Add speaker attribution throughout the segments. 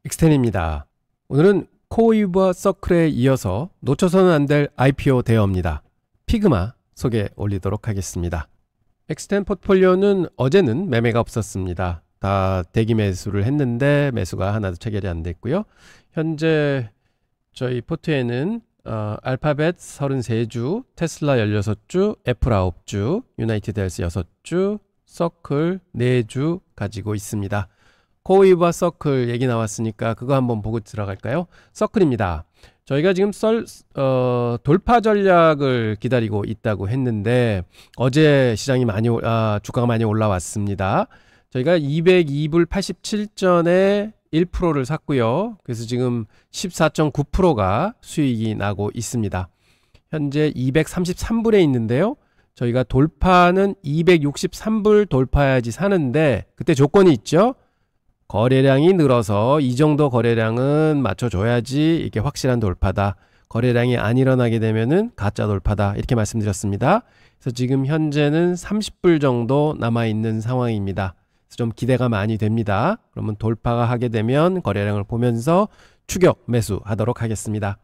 Speaker 1: 엑스텐입니다. 오늘은 코어웨이브와 서클에 이어서 놓쳐서는 안 될 IPO 대여입니다. 피그마 소개 올리도록 하겠습니다. 엑스텐 포트폴리오는 어제는 매매가 없었습니다. 다 대기 매수를 했는데 매수가 하나도 체결이 안 됐고요. 현재 저희 포트에는 알파벳 33주, 테슬라 16주, 애플 9주, 유나이티드 헬스 6주, 서클 4주 가지고 있습니다. 코어웨이브와 서클 얘기 나왔으니까 그거 한번 보고 들어갈까요? 서클입니다. 저희가 지금 돌파 전략을 기다리고 있다고 했는데 어제 시장이 주가가 많이 올라왔습니다. 저희가 202불 87전에 1%를 샀고요. 그래서 지금 14.9%가 수익이 나고 있습니다. 현재 233불에 있는데요. 저희가 돌파는 263불 돌파해야지 사는데 그때 조건이 있죠. 거래량이 늘어서 이 정도 거래량은 맞춰줘야지 이게 확실한 돌파다. 거래량이 안 일어나게 되면은 가짜 돌파다. 이렇게 말씀드렸습니다. 그래서 지금 현재는 30불 정도 남아있는 상황입니다. 그래서 좀 기대가 많이 됩니다. 그러면 돌파가 하게 되면 거래량을 보면서 추격 매수하도록 하겠습니다.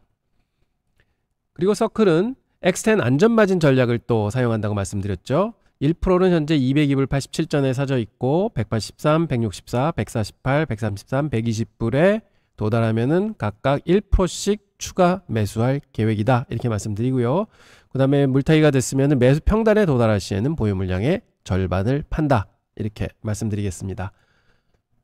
Speaker 1: 그리고 서클은 엑스텐 안전마진 전략을 또 사용한다고 말씀드렸죠. 1%는 현재 202불 87전에 사져 있고 183, 164, 148, 133, 120불에 도달하면은 각각 1%씩 추가 매수할 계획이다. 이렇게 말씀드리고요. 그 다음에 물타기가 됐으면 매수 평단에 도달할 시에는 보유 물량의 절반을 판다. 이렇게 말씀드리겠습니다.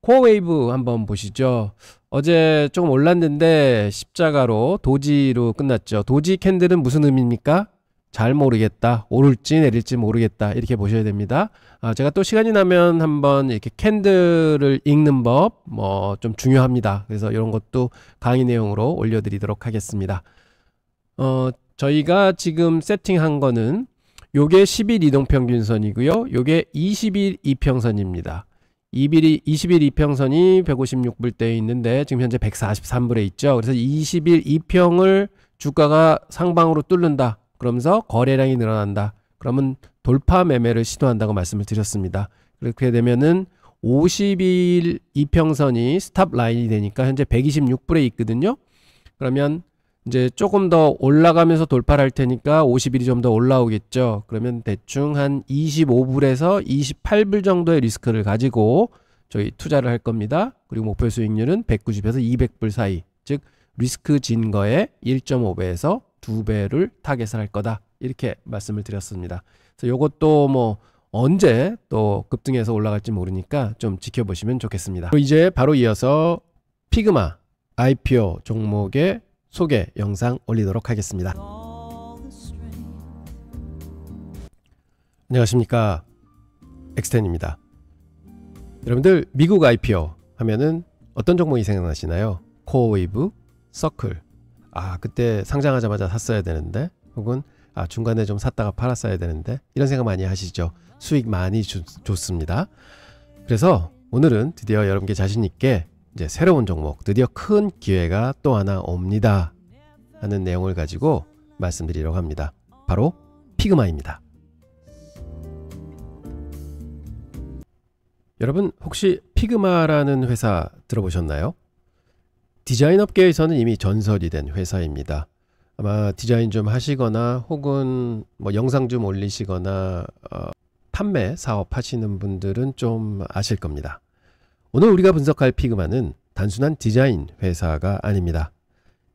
Speaker 1: 코어웨이브 한번 보시죠. 어제 조금 올랐는데 십자가로 도지로 끝났죠. 도지 캔들은 무슨 의미입니까? 잘 모르겠다. 오를지 내릴지 모르겠다. 이렇게 보셔야 됩니다. 제가 또 시간이 나면 한번 이렇게 캔들을 읽는 법 좀 중요합니다. 그래서 이런 것도 강의 내용으로 올려드리도록 하겠습일 저희가 지금 세팅한 거는 요게 10일 이동평균선이고요. 요게 20일 이평선입니다. 20일 이평선이 156불대에 있는데 지금 현재 143불에 있죠. 그래서 20일 이평을 주가가 상방으로 뚫는다. 그러면서 거래량이 늘어난다. 그러면 돌파 매매를 시도한다고 말씀을 드렸습니다. 그렇게 되면은 50일 이평선이 스탑 라인이 되니까 현재 126불에 있거든요. 그러면 이제 조금 더 올라가면서 돌파를 할 테니까 50일이 좀 더 올라오겠죠. 그러면 대충 한 25불에서 28불 정도의 리스크를 가지고 저희 투자를 할 겁니다. 그리고 목표 수익률은 190에서 200불 사이. 즉 리스크 진 거에 1.5배에서 2배를 타겟을 할 거다. 이렇게 말씀을 드렸습니다. 그래서 요것도 언제 또 급등해서 올라갈지 모르니까 좀 지켜보시면 좋겠습니다. 이제 바로 이어서 피그마 IPO 종목의 소개 영상 올리도록 하겠습니다. 안녕하십니까, 엑스텐입니다. 여러분들 미국 IPO 하면은 어떤 종목이 생각나시나요? 코어웨이브, 서클. 그때 상장하자마자 샀어야 되는데, 혹은 중간에 좀 샀다가 팔았어야 되는데, 이런 생각 많이 하시죠. 수익 많이 줬습니다. 그래서 오늘은 드디어 여러분께 자신 있게 이제 새로운 종목, 드디어 큰 기회가 또 하나 옵니다 하는 내용을 가지고 말씀드리려고 합니다. 바로 피그마입니다. 여러분 혹시 피그마라는 회사 들어보셨나요? 디자인 업계에서는 이미 전설이 된 회사입니다. 아마 디자인 좀 하시거나 혹은 영상 좀 올리시거나 판매 사업 하시는 분들은 좀 아실 겁니다. 오늘 우리가 분석할 피그마는 단순한 디자인 회사가 아닙니다.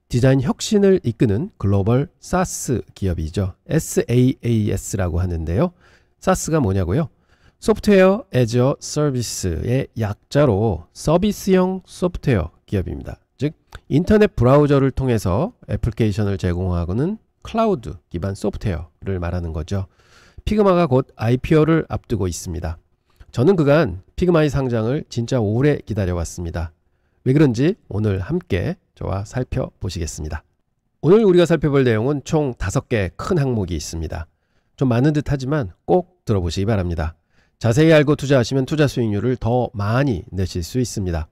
Speaker 1: 디자인 혁신을 이끄는 글로벌 SaaS 기업이죠. SaaS라고 하는데요. SaaS가 뭐냐고요? 소프트웨어 as a Service의 약자로 서비스형 소프트웨어 기업입니다. 즉 인터넷 브라우저를 통해서 애플리케이션을 제공하고는 클라우드 기반 소프트웨어를 말하는 거죠. 피그마가 곧 IPO를 앞두고 있습니다. 저는 그간 피그마의 상장을 진짜 오래 기다려왔습니다. 왜 그런지 오늘 함께 저와 살펴보시겠습니다. 오늘 우리가 살펴볼 내용은 총 5개 큰 항목이 있습니다. 좀 많은 듯 하지만 꼭 들어보시기 바랍니다. 자세히 알고 투자하시면 투자 수익률을 더 많이 내실 수 있습니다.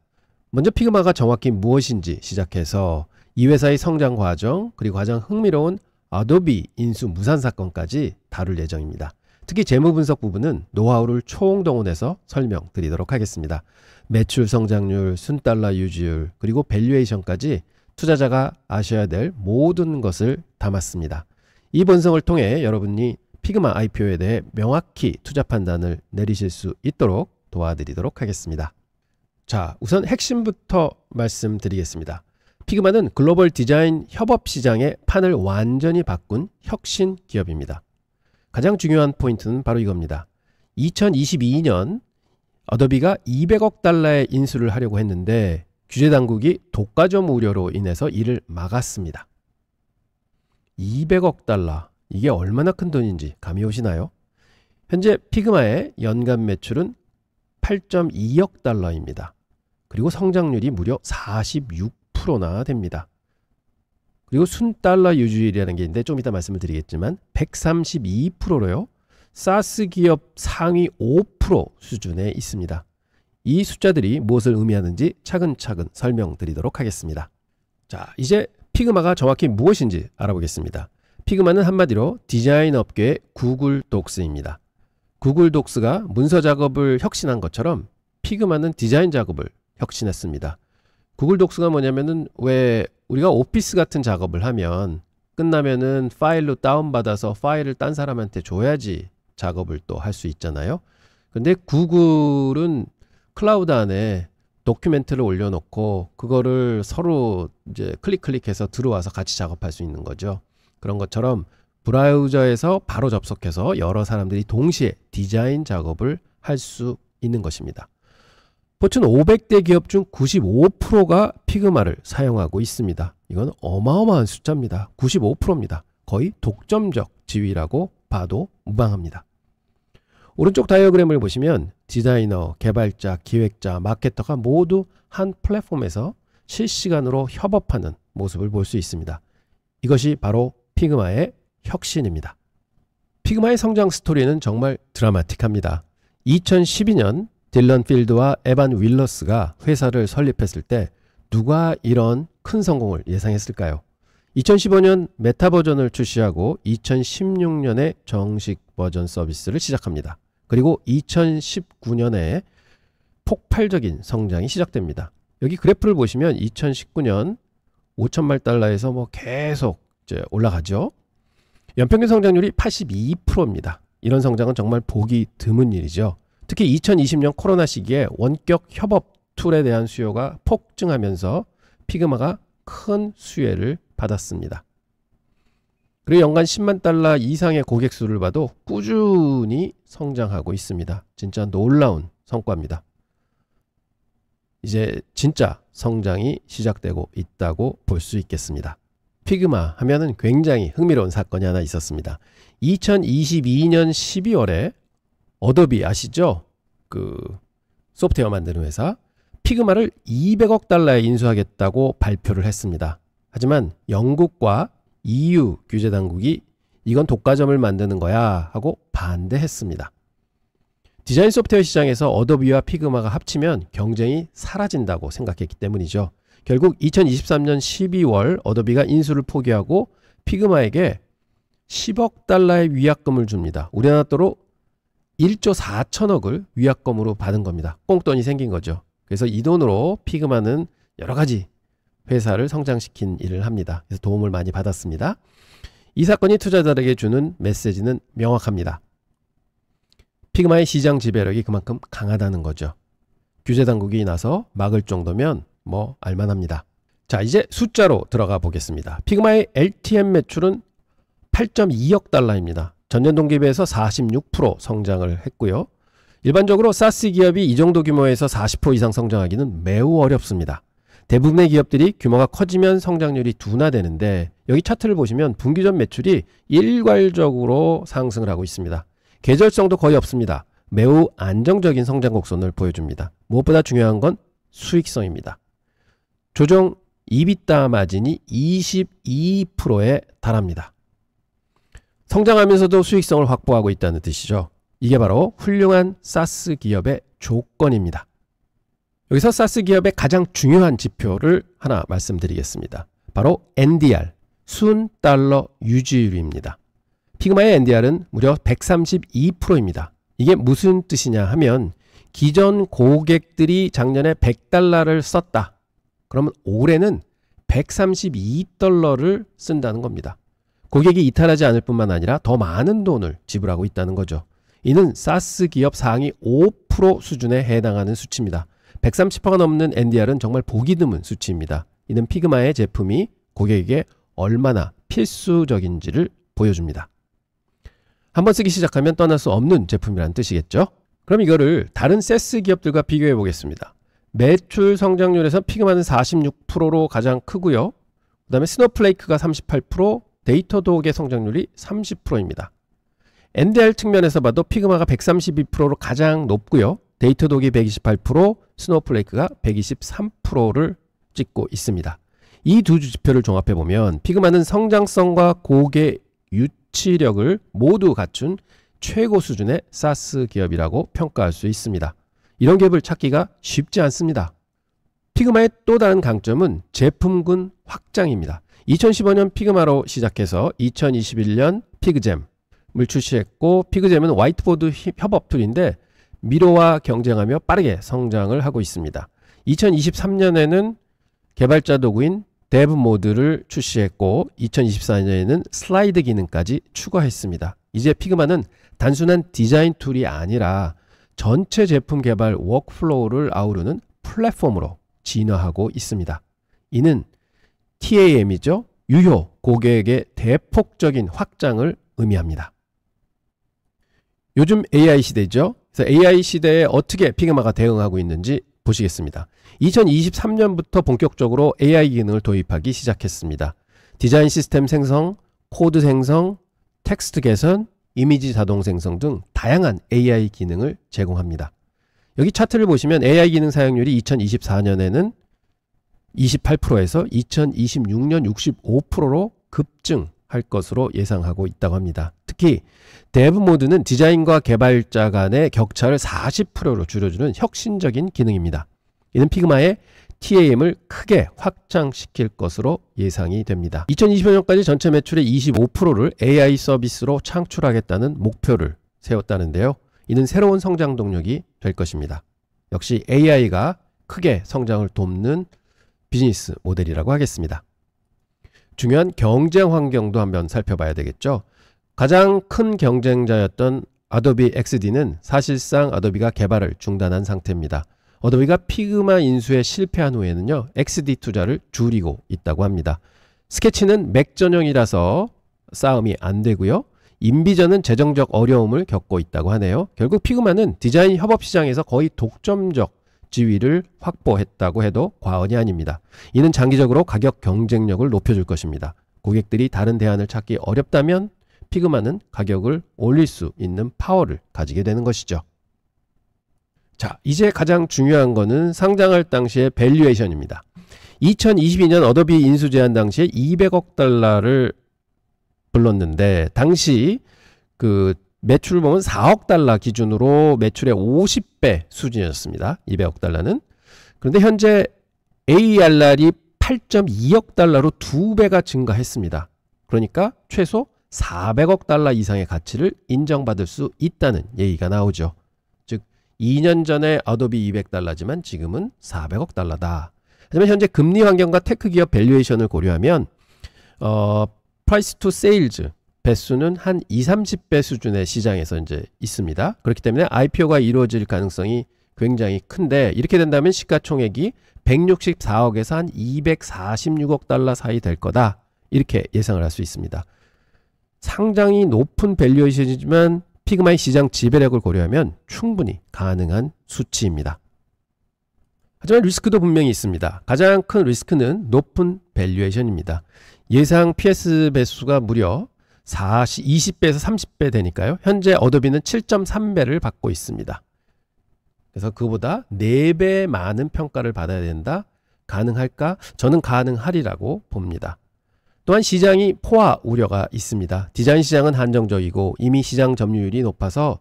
Speaker 1: 먼저 피그마가 정확히 무엇인지 시작해서 이 회사의 성장 과정, 그리고 가장 흥미로운 아도비 인수 무산 사건까지 다룰 예정입니다. 특히 재무 분석 부분은 노하우를 총동원해서 설명드리도록 하겠습니다. 매출 성장률, 순달러 유지율, 그리고 밸류에이션까지 투자자가 아셔야 될 모든 것을 담았습니다. 이 본성을 통해 여러분이 피그마 IPO에 대해 명확히 투자 판단을 내리실 수 있도록 도와드리도록 하겠습니다. 자, 우선 핵심부터 말씀드리겠습니다. 피그마는 글로벌 디자인 협업 시장의 판을 완전히 바꾼 혁신 기업입니다. 가장 중요한 포인트는 바로 이겁니다. 2022년 어도비가 200억 달러의 인수를 하려고 했는데 규제 당국이 독과점 우려로 인해서 이를 막았습니다. 200억 달러, 이게 얼마나 큰 돈인지 감이 오시나요? 현재 피그마의 연간 매출은 8.2억 달러입니다. 그리고 성장률이 무려 46%나 됩니다. 그리고 순달러 유지율이라는 게 있는데 좀 이따 말씀을 드리겠지만 132%로요. 사스 기업 상위 5% 수준에 있습니다. 이 숫자들이 무엇을 의미하는지 차근차근 설명드리도록 하겠습니다. 자, 이제 피그마가 정확히 무엇인지 알아보겠습니다. 피그마는 한마디로 디자인 업계의 구글 독스입니다. 구글 독스가 문서 작업을 혁신한 것처럼 피그마는 디자인 작업을 혁신했습니다. 구글 독스가 뭐냐면은 왜 우리가 오피스 같은 작업을 하면 끝나면은 파일로 다운받아서 파일을 딴 사람한테 줘야지 작업을 또 할 수 있잖아요. 근데 구글은 클라우드 안에 도큐멘트를 올려놓고 그거를 서로 이제 클릭해서 들어와서 같이 작업할 수 있는 거죠. 그런 것처럼 브라우저에서 바로 접속해서 여러 사람들이 동시에 디자인 작업을 할 수 있는 것입니다. 포춘 500대 기업 중 95%가 피그마를 사용하고 있습니다. 이건 어마어마한 숫자입니다. 95%입니다. 거의 독점적 지위라고 봐도 무방합니다. 오른쪽 다이어그램을 보시면 디자이너, 개발자, 기획자, 마케터가 모두 한 플랫폼에서 실시간으로 협업하는 모습을 볼 수 있습니다. 이것이 바로 피그마의 혁신입니다. 피그마의 성장 스토리는 정말 드라마틱합니다. 2012년 딜런 필드와 에반 윌러스가 회사를 설립했을 때 누가 이런 큰 성공을 예상했을까요? 2015년 메타 버전을 출시하고 2016년에 정식 버전 서비스를 시작합니다. 그리고 2019년에 폭발적인 성장이 시작됩니다. 여기 그래프를 보시면 2019년 5천만 달러에서 뭐 계속 이제 올라가죠. 연평균 성장률이 82%입니다. 이런 성장은 정말 보기 드문 일이죠. 특히 2020년 코로나 시기에 원격 협업 툴에 대한 수요가 폭증하면서 피그마가 큰 수혜를 받았습니다. 그리고 연간 10만 달러 이상의 고객 수를 봐도 꾸준히 성장하고 있습니다. 진짜 놀라운 성과입니다. 이제 진짜 성장이 시작되고 있다고 볼 수 있겠습니다. 피그마 하면은 굉장히 흥미로운 사건이 하나 있었습니다. 2022년 12월에 어도비 아시죠? 그 소프트웨어 만드는 회사 피그마를 200억 달러에 인수하겠다고 발표를 했습니다. 하지만 영국과 EU 규제 당국이 이건 독과점을 만드는 거야 하고 반대했습니다. 디자인 소프트웨어 시장에서 어도비와 피그마가 합치면 경쟁이 사라진다고 생각했기 때문이죠. 결국 2023년 12월 어도비가 인수를 포기하고 피그마에게 10억 달러의 위약금을 줍니다. 우리나라 돈으로 1조 4천억을 위약금으로 받은 겁니다. 꽁돈이 생긴 거죠. 그래서 이 돈으로 피그마는 여러 가지 회사를 성장시킨 일을 합니다. 그래서 도움을 많이 받았습니다. 이 사건이 투자자들에게 주는 메시지는 명확합니다. 피그마의 시장 지배력이 그만큼 강하다는 거죠. 규제 당국이 나서 막을 정도면 뭐 알만합니다. 자, 이제 숫자로 들어가 보겠습니다. 피그마의 LTM 매출은 8.2억 달러입니다. 전년 동기 비해서 46% 성장을 했고요. 일반적으로 사스 기업이 이 정도 규모에서 40% 이상 성장하기는 매우 어렵습니다. 대부분의 기업들이 규모가 커지면 성장률이 둔화되는데 여기 차트를 보시면 분기 전 매출이 일괄적으로 상승을 하고 있습니다. 계절성도 거의 없습니다. 매우 안정적인 성장 곡선을 보여줍니다. 무엇보다 중요한 건 수익성입니다. 조정 EBITDA 마진이 22%에 달합니다. 성장하면서도 수익성을 확보하고 있다는 뜻이죠. 이게 바로 훌륭한 사스 기업의 조건입니다. 여기서 사스 기업의 가장 중요한 지표를 하나 말씀드리겠습니다. 바로 NDR, 순달러 유지율입니다. 피그마의 NDR은 무려 132%입니다. 이게 무슨 뜻이냐 하면 기존 고객들이 작년에 $100를 썼다. 그러면 올해는 $132를 쓴다는 겁니다. 고객이 이탈하지 않을 뿐만 아니라 더 많은 돈을 지불하고 있다는 거죠. 이는 사스 기업 상위 5% 수준에 해당하는 수치입니다. 130%가 넘는 NDR은 정말 보기 드문 수치입니다. 이는 피그마의 제품이 고객에게 얼마나 필수적인지를 보여줍니다. 한번 쓰기 시작하면 떠날 수 없는 제품이라는 뜻이겠죠. 그럼 이거를 다른 세스 기업들과 비교해 보겠습니다. 매출 성장률에서 피그마는 46%로 가장 크고요. 그 다음에 스노플레이크가 38%, 데이터독의 성장률이 30%입니다. NDR 측면에서 봐도 피그마가 132%로 가장 높고요. 데이터독이 128%, 스노플레이크가 123%를 찍고 있습니다. 이 두 지표를 종합해 보면 피그마는 성장성과 고객 유치력을 모두 갖춘 최고 수준의 사스 기업이라고 평가할 수 있습니다. 이런 기업을 찾기가 쉽지 않습니다. 피그마의 또 다른 강점은 제품군 확장입니다. 2015년 피그마로 시작해서 2021년 피그잼을 출시했고, 피그잼은 화이트보드 협업 툴인데 미로와 경쟁하며 빠르게 성장을 하고 있습니다. 2023년에는 개발자 도구인 데브 모드를 출시했고 2024년에는 슬라이드 기능까지 추가했습니다. 이제 피그마는 단순한 디자인 툴이 아니라 전체 제품 개발 워크플로우를 아우르는 플랫폼으로 진화하고 있습니다. 이는 TAM이죠. 유효 고객의 대폭적인 확장을 의미합니다. 요즘 AI 시대죠. 그래서 AI 시대에 어떻게 피그마가 대응하고 있는지 보시겠습니다. 2023년부터 본격적으로 AI 기능을 도입하기 시작했습니다. 디자인 시스템 생성, 코드 생성, 텍스트 개선, 이미지 자동 생성 등 다양한 AI 기능을 제공합니다. 여기 차트를 보시면 AI 기능 사용률이 2024년에는 28%에서 2026년 65%로 급증할 것으로 예상하고 있다고 합니다. 특히 데브 모드는 디자인과 개발자 간의 격차를 40%로 줄여주는 혁신적인 기능입니다. 이는 피그마의 TAM을 크게 확장시킬 것으로 예상이 됩니다. 2025년까지 전체 매출의 25%를 AI 서비스로 창출하겠다는 목표를 세웠다는데요. 이는 새로운 성장 동력이 될 것입니다. 역시 AI가 크게 성장을 돕는 비즈니스 모델이라고 하겠습니다. 중요한 경쟁 환경도 한번 살펴봐야 되겠죠. 가장 큰 경쟁자였던 아도비 XD는 사실상 아도비가 개발을 중단한 상태입니다. 어도비가 피그마 인수에 실패한 후에는요, XD 투자를 줄이고 있다고 합니다. 스케치는 맥 전용이라서 싸움이 안 되고요. 인비전은 재정적 어려움을 겪고 있다고 하네요. 결국 피그마는 디자인 협업 시장에서 거의 독점적 지위를 확보했다고 해도 과언이 아닙니다. 이는 장기적으로 가격 경쟁력을 높여줄 것입니다. 고객들이 다른 대안을 찾기 어렵다면 피그마는 가격을 올릴 수 있는 파워를 가지게 되는 것이죠. 자, 이제 가장 중요한 거는 상장할 당시의 밸류에이션입니다. 2022년 어도비 인수 제안 당시에 $200억 불렀는데 당시 그 매출을 보면 $4억 기준으로 매출의 50배 수준이었습니다. $200억. 그런데 현재 ARR이 $8.2억 2배가 증가했습니다. 그러니까 최소 $400억 이상의 가치를 인정받을 수 있다는 얘기가 나오죠. 즉 2년 전에 어도비 $200지만 지금은 $400억. 하지만 현재 금리 환경과 테크 기업 밸류에이션을 고려하면 프라이스 투 세일즈 배수는 한 20-30배 수준의 시장에서 이제 있습니다. 그렇기 때문에 IPO가 이루어질 가능성이 굉장히 큰데, 이렇게 된다면 시가총액이 164억에서 한 $246억 사이 될 거다, 이렇게 예상을 할 수 있습니다. 상당히 높은 밸류에이션이지만 피그마의 시장 지배력을 고려하면 충분히 가능한 수치입니다. 하지만 리스크도 분명히 있습니다. 가장 큰 리스크는 높은 밸류에이션입니다. 예상 PS 배수가 무려 20배에서 30배 되니까요. 현재 어도비는 7.3배를 받고 있습니다. 그래서 그보다 4배 많은 평가를 받아야 된다. 가능할까? 저는 가능하리라고 봅니다. 또한 시장이 포화 우려가 있습니다. 디자인 시장은 한정적이고 이미 시장 점유율이 높아서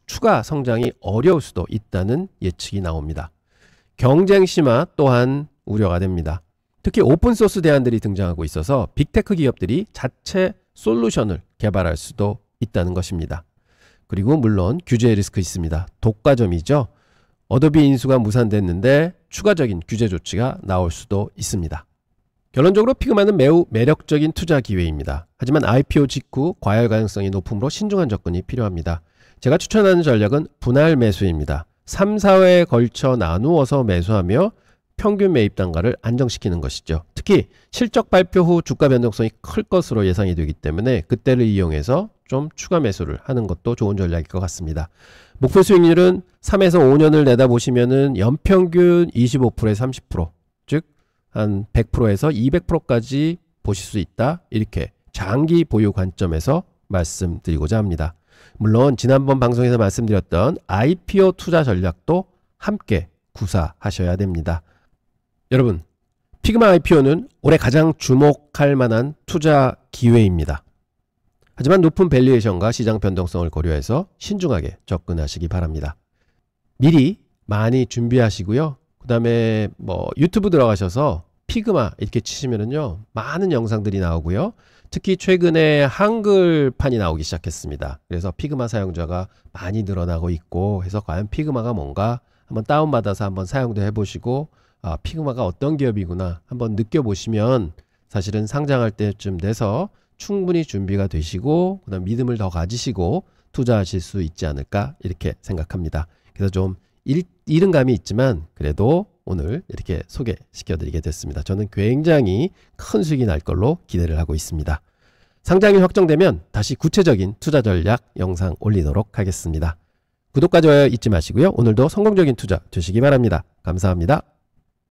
Speaker 1: 추가 성장이 어려울 수도 있다는 예측이 나옵니다. 경쟁 심화 또한 우려가 됩니다. 특히 오픈소스 대안들이 등장하고 있어서 빅테크 기업들이 자체 솔루션을 개발할 수도 있다는 것입니다. 그리고 물론 규제 리스크 있습니다. 독과점이죠. 어도비 인수가 무산됐는데 추가적인 규제 조치가 나올 수도 있습니다. 결론적으로 피그마는 매우 매력적인 투자 기회입니다. 하지만 IPO 직후 과열 가능성이 높으므로 신중한 접근이 필요합니다. 제가 추천하는 전략은 분할 매수입니다. 3, 4회에 걸쳐 나누어서 매수하며 평균 매입 단가를 안정시키는 것이죠. 특히 실적 발표 후 주가 변동성이 클 것으로 예상이 되기 때문에 그때를 이용해서 좀 추가 매수를 하는 것도 좋은 전략일 것 같습니다. 목표 수익률은 3에서 5년을 내다보시면은 연평균 25%에 30%, 즉 한 100%에서 200%까지 보실 수 있다. 이렇게 장기 보유 관점에서 말씀드리고자 합니다. 물론 지난번 방송에서 말씀드렸던 IPO 투자 전략도 함께 구사하셔야 됩니다. 여러분, 피그마 IPO는 올해 가장 주목할 만한 투자 기회입니다. 하지만 높은 밸류에이션과 시장 변동성을 고려해서 신중하게 접근하시기 바랍니다. 미리 많이 준비하시고요. 그 다음에 유튜브 들어가셔서 피그마 이렇게 치시면은요, 많은 영상들이 나오고요. 특히 최근에 한글판이 나오기 시작했습니다. 그래서 피그마 사용자가 많이 늘어나고 있고 해서 과연 피그마가 뭔가 한번 다운받아서 한번 사용도 해보시고 피그마가 어떤 기업이구나 한번 느껴보시면 사실은 상장할 때쯤 돼서 충분히 준비가 되시고 그다음 믿음을 더 가지시고 투자하실 수 있지 않을까 이렇게 생각합니다. 그래서 좀 잃은 감이 있지만 그래도 오늘 이렇게 소개시켜 드리게 됐습니다. 저는 굉장히 큰 수익이 날 걸로 기대를 하고 있습니다. 상장이 확정되면 다시 구체적인 투자 전략 영상 올리도록 하겠습니다. 구독과 좋아요 잊지 마시고요. 오늘도 성공적인 투자 되시기 바랍니다. 감사합니다.